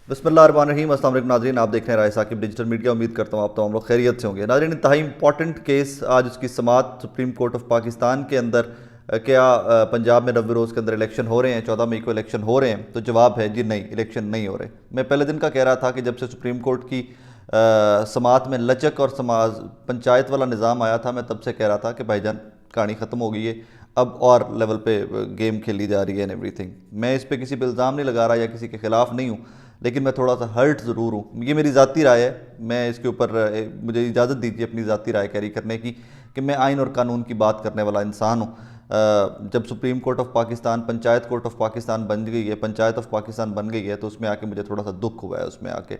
बिस्मिल्लाहिर्रहमानिर्रहीम। अस्सलाम वालेकुम नाज़रीन, आप देख रहे हैं राय साकिब डिजिटल मीडिया। उम्मीद करता हूँ आप तो हम लोग खैरियत से होंगे। नाज़रीन, इंतहाई इंपॉर्टेंट केस आज उसकी समाअत सुप्रीम कोर्ट ऑफ पाकिस्तान के अंदर। क्या पंजाब में 90 रोज़ के अंदर इलेक्शन हो रहे हैं? 14 मई को इलेक्शन हो रहे हैं? तो जवाब है जी नहीं, इलेक्शन नहीं हो रहे। मैं पहले दिन का कह रहा था कि जब से सुप्रीम कोर्ट की समाअत में लचक और समाज पंचायत वाला निज़ाम आया था, मैं तब से कह रहा था कि भाईजान कहानी ख़त्म हो गई है, अब और लेवल पे गेम खेली जा रही है एंड एवरीथिंग। मैं इस पे किसी पे इल्ज़ाम नहीं लगा रहा या किसी के ख़िलाफ़ नहीं हूँ, लेकिन मैं थोड़ा सा हर्ट ज़रूर हूँ। ये मेरी ज़ाती राय है, मैं इसके ऊपर मुझे इजाज़त दीजिए अपनी ज़ाती राय कैरी करने की कि मैं आइन और कानून की बात करने वाला इंसान हूँ। जब supreme court of Pakistan panchayat court of Pakistan बन गई है, पंचायत ऑफ पाकिस्तान बन गई है, तो उसमें आके मुझे थोड़ा सा दुख हुआ है। उसमें आके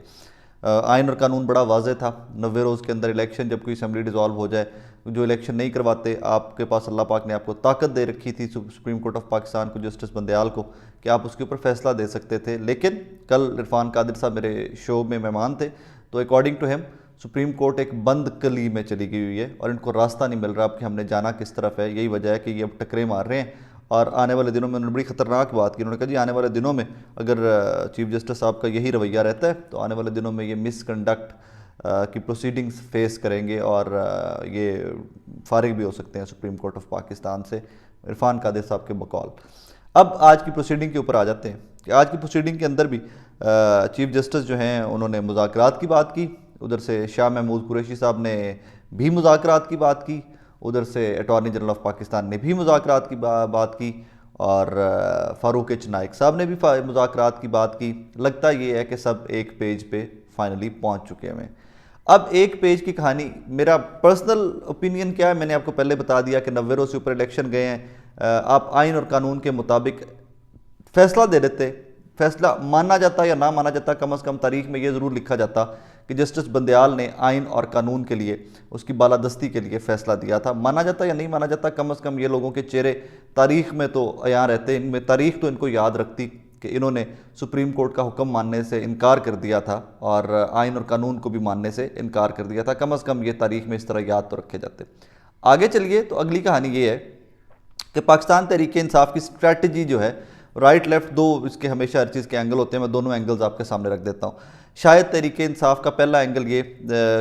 आइन और कानून बड़ा वाज़ेह था। 90 रोज़ के अंदर इलेक्शन, जब कोई असम्बली डिज़ोल्व हो जाए, जो इलेक्शन नहीं करवाते, आपके पास अल्लाह पाक ने आपको ताकत दे रखी थी सुप्रीम कोर्ट ऑफ पाकिस्तान को, जस्टिस बंदयाल को, कि आप उसके ऊपर फैसला दे सकते थे। लेकिन कल इरफान कादिर साहब मेरे शो में मेहमान थे, तो according to him supreme court एक बंद कली में चली गई हुई है और इनको रास्ता नहीं मिल रहा अब कि हमने जाना किस तरफ है। यही वजह है कि ये अब टकरे मार रहे हैं और आने वाले दिनों में उन्होंने बड़ी ख़तरनाक बात की। उन्होंने कहा जी आने वाले दिनों में अगर चीफ जस्टिस साहब का यही रवैया रहता है तो आने वाले दिनों में ये मिसकंडक्ट की प्रोसीडिंग्स फेस करेंगे और ये फारिग भी हो सकते हैं सुप्रीम कोर्ट ऑफ पाकिस्तान से, इरफान कादिर साहब के बकौल। अब आज की प्रोसीडिंग के ऊपर आ जाते हैं कि आज की प्रोसीडिंग के अंदर भी चीफ जस्टिस जो हैं उन्होंने मुज़ाकरात की बात की। उधर से शाह महमूद कुरैशी साहब ने भी मुज़ाकरात की बात की, उधर से अटॉर्नी जनरल ऑफ पाकिस्तान ने भी मुज़ाकरात की बात की और फ़ारूक एच नाइक साहब ने भी मुज़ाकरात की बात की। लगता ये है कि सब एक पेज पे फाइनली पहुंच चुके हैं। अब एक पेज की कहानी, मेरा पर्सनल ओपिनियन क्या है मैंने आपको पहले बता दिया कि 90 रोज़ से ऊपर इलेक्शन गए हैं। आप आइन और कानून के मुताबिक फैसला दे देते, फैसला माना जाता या ना माना जाता, कम से कम तारीख में ये ज़रूर लिखा जाता कि जस्टिस बंदयाल ने आइन और कानून के लिए, उसकी बालादस्ती के लिए फ़ैसला दिया था। माना जाता या नहीं माना जाता, कम से कम ये लोगों के चेहरे तारीख में तो अयां रहते, इनमें तारीख तो इनको याद रखती कि इन्होंने सुप्रीम कोर्ट का हुक्म मानने से इनकार कर दिया था और आइन और कानून को भी मानने से इनकार कर दिया था। कम से कम ये तारीख में इस तरह याद तो रखे जाते। आगे चलिए तो अगली कहानी ये है कि पाकिस्तान तहरीक इंसाफ की स्ट्रैटेजी जो है, राइट लेफ्ट दो इसके हमेशा हर चीज़ के एंगल होते हैं, मैं दोनों एंगल्स आपके सामने रख देता हूँ। शायद तहरीक इंसाफ का पहला एंगल ये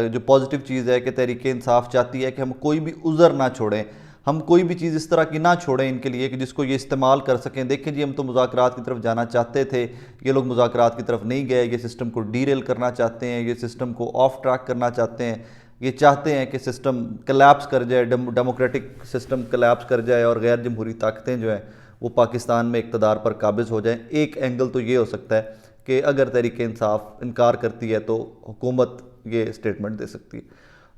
जो पॉजिटिव चीज़ है कि तहरीक इंसाफ चाहती है कि हम कोई भी उज़र ना छोड़ें, हम कोई भी चीज़ इस तरह की ना छोड़ें इनके लिए कि जिसको ये इस्तेमाल कर सकें। देखें जी, हम तो मुज़ाकरात की तरफ जाना चाहते थे, ये लोग मुज़ाकरात की तरफ नहीं गए, ये सिस्टम को डीरेल करना चाहते हैं, ये सिस्टम को ऑफ ट्रैक करना चाहते हैं, ये चाहते हैं कि सिस्टम कलैप्स कर जाए, डेमोक्रेटिक सिस्टम कलैप्स कर जाए और गैर जमहूरी ताकतें जो हैं वो पाकिस्तान में इक़्तिदार पर काबिज़ हो जाएं। एक एंगल तो ये हो सकता है कि अगर तहरीक इंसाफ इनकार करती है तो हुकूमत ये स्टेटमेंट दे सकती है।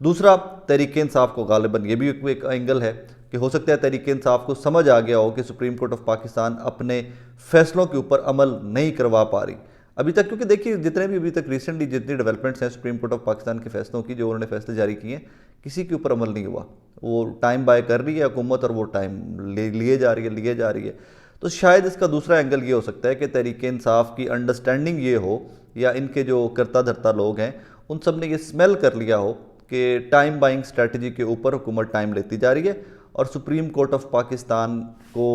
दूसरा, तहरीक इंसाफ को गालिबन ये भी एक एंगल है कि हो सकता है तहरीक इंसाफ को समझ आ गया हो कि सुप्रीम कोर्ट ऑफ पाकिस्तान अपने फैसलों के ऊपर अमल नहीं करवा पा रही अभी तक। क्योंकि देखिए, जितने भी अभी तक रिसेंटली जितनी डेवलपमेंट्स हैं सुप्रीम कोर्ट ऑफ पाकिस्तान के फैसलों की, जो उन्होंने फैसले जारी किए हैं, किसी के ऊपर अमल नहीं हुआ। वो टाइम बाय कर रही है हुकूमत और वो टाइम लिए जा रही है। तो शायद इसका दूसरा एंगल ये हो सकता है कि तहरीक इंसाफ की अंडरस्टैंडिंग ये हो, या इनके जो करता धरता लोग हैं उन सब ने ये स्मेल कर लिया हो कि टाइम बाइंग स्ट्रैटेजी के ऊपर हुकूमत टाइम लेती जा रही है और सुप्रीम कोर्ट ऑफ पाकिस्तान को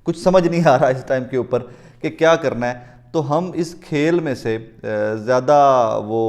कुछ समझ नहीं आ रहा इस टाइम के ऊपर कि क्या करना है। तो हम इस खेल में से ज़्यादा वो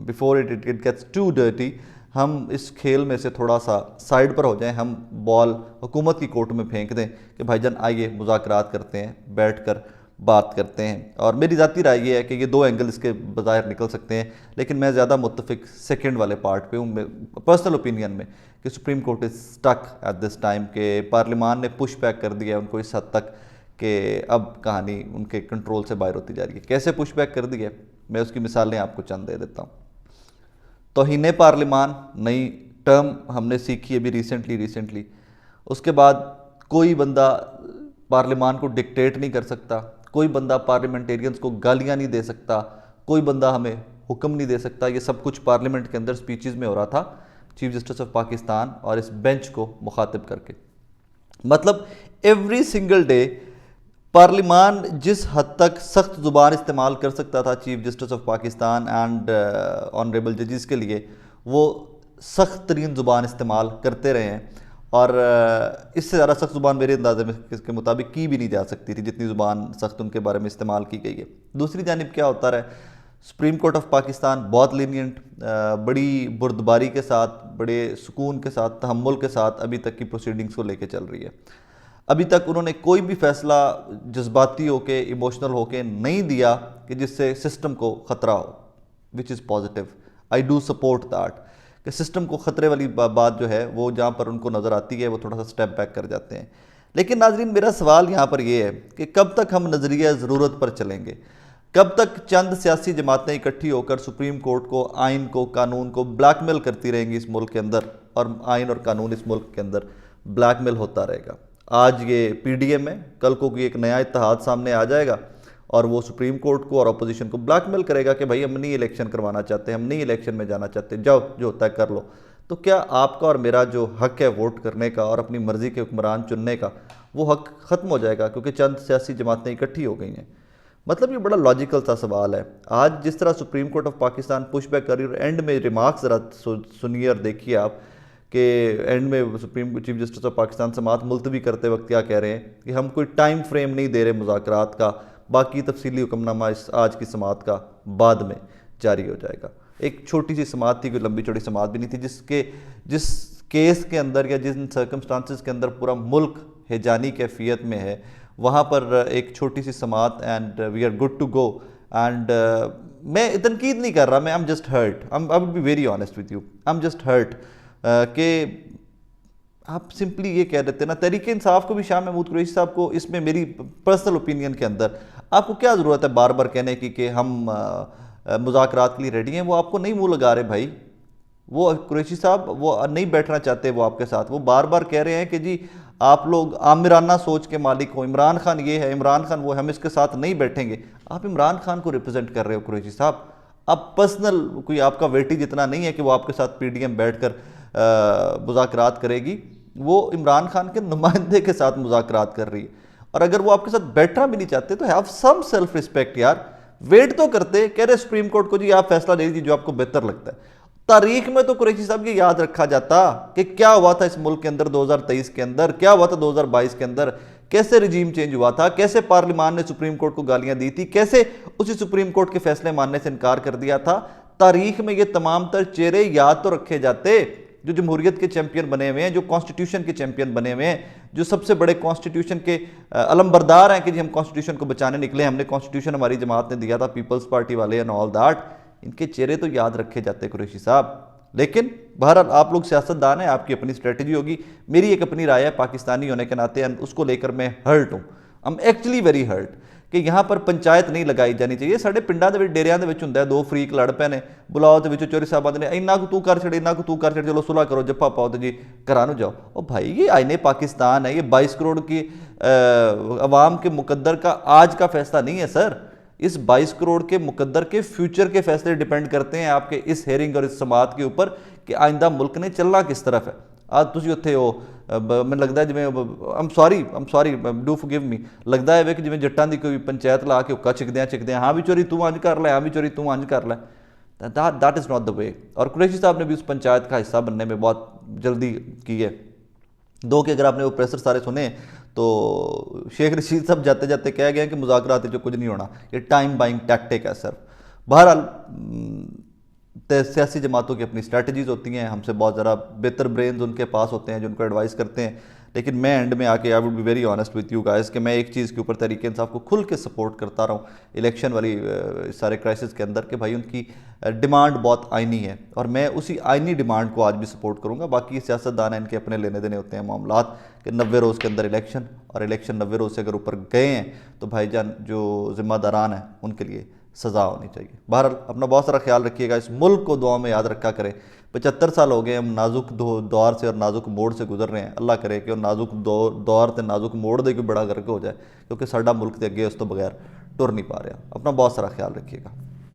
before it gets too dirty, हम इस खेल में से थोड़ा सा साइड पर हो जाएं, हम बॉल हुकूमत की कोर्ट में फेंक दें कि भाईजान आइए मुज़ाकरात करते हैं, बैठकर बात करते हैं। और मेरी ज़ाती राय ये है कि ये दो एंगल इसके बज़ाहिर निकल सकते हैं, लेकिन मैं ज़्यादा मुत्तफिक सेकंड वाले पार्ट पे हूँ पर्सनल ओपिनियन में कि supreme court is stuck at this time के पार्लियामान ने पुश बैक कर दिया उनको इस हद तक कि अब कहानी उनके कंट्रोल से बाहर होती जा रही है। कैसे पुश बैक कर दिया, मैं उसकी मिसालें आपको चंद दे देता हूँ। तौहीन पार्लिमान नई टर्म हमने सीखी अभी रिसेंटली। उसके बाद कोई बंदा पार्लियामान को डिक्टेट नहीं कर सकता, कोई बंदा पार्लियामेंटेरियंस को गालियां नहीं दे सकता, कोई बंदा हमें हुक्म नहीं दे सकता। ये सब कुछ पार्लियामेंट के अंदर स्पीचेस में हो रहा था चीफ जस्टिस ऑफ पाकिस्तान और इस बेंच को मुखातिब करके। मतलब एवरी सिंगल डे पार्लियामान जिस हद तक सख्त ज़ुबान इस्तेमाल कर सकता था chief justice of Pakistan and honourable जजेस के लिए, वो सख्त तरीन ज़ुबान इस्तेमाल करते रहे हैं और इससे ज़्यादा सख्त ज़ुबान मेरे अंदाजे में इसके मुताबिक की भी नहीं जा सकती थी जितनी ज़ुबान सख्त उनके बारे में इस्तेमाल की गई है। दूसरी जानिब क्या होता रहा है, सुप्रीम कोर्ट ऑफ पाकिस्तान बहुत लीनियंट, बड़ी बुर्दबारी के साथ, बड़े सुकून के साथ, तहम्मुल के साथ अभी तक की प्रोसीडिंग्स को लेके चल रही है। अभी तक उन्होंने कोई भी फैसला जज्बाती होके, इमोशनल होके नहीं दिया कि जिससे सिस्टम को ख़तरा हो, which is positive. I do support that कि सिस्टम को ख़तरे वाली बात जो है वो जहाँ पर उनको नज़र आती है वो थोड़ा सा स्टेप बैक कर जाते हैं। लेकिन नाजरीन, मेरा सवाल यहाँ पर ये है कि कब तक हम नज़रिया ज़रूरत पर चलेंगे, कब तक चंद सियासी जमातें इकट्ठी होकर सुप्रीम कोर्ट को, आइन को, कानून को ब्लैकमेल करती रहेंगी इस मुल्क के अंदर, और आइन और कानून इस मुल्क के अंदर ब्लैकमेल होता रहेगा। आज ये पीडीएम है, कल को कोई एक नया इत्तेहाद सामने आ जाएगा और वो सुप्रीम कोर्ट को और अपोजिशन को ब्लैकमेल करेगा कि भाई हम नहीं इलेक्शन करवाना चाहते, हम नहीं इलेक्शन में जाना चाहते, जाओ जो होता है कर लो। तो क्या आपका और मेरा जो हक है वोट करने का और अपनी मर्ज़ी के हुक्मरान चुनने का, वो हक ख़त्म हो जाएगा क्योंकि चंद सियासी जमातें इकट्ठी हो गई हैं? मतलब ये बड़ा लॉजिकल सा सवाल है। आज जिस तरह supreme court of Pakistan push back कर रही है, और एंड में रिमार्क्स ज़रा सुनिए और देखिए आप कि एंड में supreme chief justice of Pakistan समाअत मुलतवी करते वक्त क्या कह रहे हैं कि हम कोई टाइम फ्रेम नहीं दे रहे मुज़ाकरात का, बाकी तफसीली हुक्मनामा इस आज की समाअत का बाद में जारी हो जाएगा। एक छोटी सी समाअत थी, कोई लंबी चौड़ी समाअत भी नहीं थी, जिस केस के अंदर या जिन सर्कमस्टांसिस के अंदर पूरा मुल्क हिजानी कैफियत में है, वहाँ पर एक छोटी सी समाअत and we are good to go. And मैं तनकीद नहीं कर रहा, मैं I am just hurt, I will be very honest with you, I am just hurt कि आप सिंपली ये कह देते ना, तहरीक इंसाफ को भी शाह महमूद कुरैशी साहब को, इसमें मेरी पर्सनल ओपिनियन के अंदर आपको क्या ज़रूरत है बार बार कहने की कि हम मुज़ाकरात के लिए रेडी हैं? वो आपको नहीं मुंह लगा रहे भाई, वो कुरैशी साहब वो नहीं बैठना चाहते वो आपके साथ, वो बार बार कह रहे हैं कि जी आप लोग आमिराना सोच के मालिक हो, इमरान खान ये है, इमरान खान वो है, हम इसके साथ नहीं बैठेंगे। आप इमरान खान को रिप्रेजेंट कर रहे हो कुरैशी साहब, अब पर्सनल कोई आपका वेटेज इतना नहीं है कि वो आपके साथ पीडीएम बैठकर मुज़ाकरात करेगी, वो इमरान खान के नुमाइंदे के साथ मुज़ाकरात कर रही है। और अगर वो आपके साथ बैठना भी नहीं चाहते तो हैव सम सेल्फ रिस्पेक्ट यार, वेट तो करते, कह रहे सुप्रीम कोर्ट को जी आप फैसला दे दीजिए जो आपको बेहतर लगता है। तारीख में तो कुरैशी साहब ये याद रखा जाता कि क्या हुआ था इस मुल्क के अंदर 2023 के अंदर, क्या हुआ था 2022 के अंदर, कैसे रिजीम चेंज हुआ था, कैसे पार्लियामान ने सुप्रीम कोर्ट को गालियां दी थी, कैसे उसी सुप्रीम कोर्ट के फैसले मानने से इनकार कर दिया था। तारीख में ये तमाम तर चेहरे याद तो रखे जाते जो जमहूरियत के चैंपियन बने हुए हैं, जो कॉन्स्टिट्यूशन के चैंपियन बने हुए हैं, जो सबसे बड़े कॉन्स्टिट्यूशन के अलमबरदार हैं कि जी हम कॉन्स्टिट्यूशन को बचाने निकले, हमने कॉन्स्टिट्यूशन हमारी जमात ने दिया था, पीपल्स पार्टी वाले एंड ऑल दैट। इनके चेहरे तो याद रखे जाते कुरैशी साहब। लेकिन बहरहाल आप लोग सियासतदान हैं, आपकी अपनी स्ट्रेटजी होगी, मेरी एक अपनी राय है पाकिस्तानी होने के नाते, उसको लेकर मैं हर्ट हूँ। I am actually very hurt कि यहाँ पर पंचायत नहीं लगाई जानी चाहिए। साढ़े पिंडा के डेरिया के होंगे दो फरीक लड़ पे ने, बुलाओ तो चोरी साहब आते हैं इन्ना को तू कर छड़, इन्ना को तू कर छड़, चलो सुलह करो, जप्पा पाओ तो जी घरां जाओ। और भाई ये आईने पाकिस्तान है, ये 22 करोड़ की अवाम के मुकद्दर का आज का फैसला नहीं है सर। इस 22 करोड़ के मुकद्दर के फ्यूचर के फैसले डिपेंड करते हैं आपके इस हेयरिंग और इस समाअत के ऊपर कि आइंदा मुल्क ने चलना किस तरफ है। आज तुम उत्थे हो, मैं लगता है जिमें I am sorry do forgive me, लगता है कि जिमें जट्टां दी कोई पंचायत ला के हुक्का चिकदे हाँ भी चोरी तू अंज कर लै, हाँ भी चोरी तू अंज कर लै। That is not the way. और कुरैशी साहब ने भी उस पंचायत का हिस्सा बनने में बहुत जल्दी की है। दो कि अगर आपने वो प्रेशर सारे सुने तो शेख रशीद साहब जाते जाते कह गए कि मुज़ाकरात जो कुछ नहीं होना, ये टाइम बाइंग टैक्टिक है सर। बहरहाल सियासी जमातों की अपनी स्ट्रैटेजीज़ होती हैं, हमसे बहुत ज़्यादा बेहतर ब्रेन्स उनके पास होते हैं जो उनको एडवाइस करते हैं। लेकिन मैं एंड में आके I would be very honest with you guys कि मैं एक चीज़ के ऊपर तहरीक इंसाफ को खुल के सपोर्ट करता रहा हूँ इलेक्शन वाली सारे क्राइसिस के अंदर कि भाई उनकी डिमांड बहुत आइनी है और मैं उसी आइनी डिमांड को आज भी सपोर्ट करूँगा। बाकी सियासतदान हैं, इनके अपने लेने देने होते हैं मामलात कि 90 रोज़ के अंदर इलेक्शन, और इलेक्शन 90 रोज़ से अगर ऊपर गए हैं तो भाईजान जो ज़िम्मेदारान हैं उनके लिए सज़ा होनी चाहिए। बहरहाल अपना बहुत सारा ख्याल रखिएगा, इस मुल्क को दुआ में याद रखा करें। 75 साल हो गए हम नाजुक दौर से और नाजुक मोड़ से गुजर रहे हैं। अल्लाह करे कि नाजुक दौर से नाजुक मोड़ दे कोई बड़ा गर्क हो जाए, क्योंकि साडा मुल्क के अगे उस तो बगैर टुर नहीं पा रहा। अपना बहुत सारा ख्याल रखिएगा।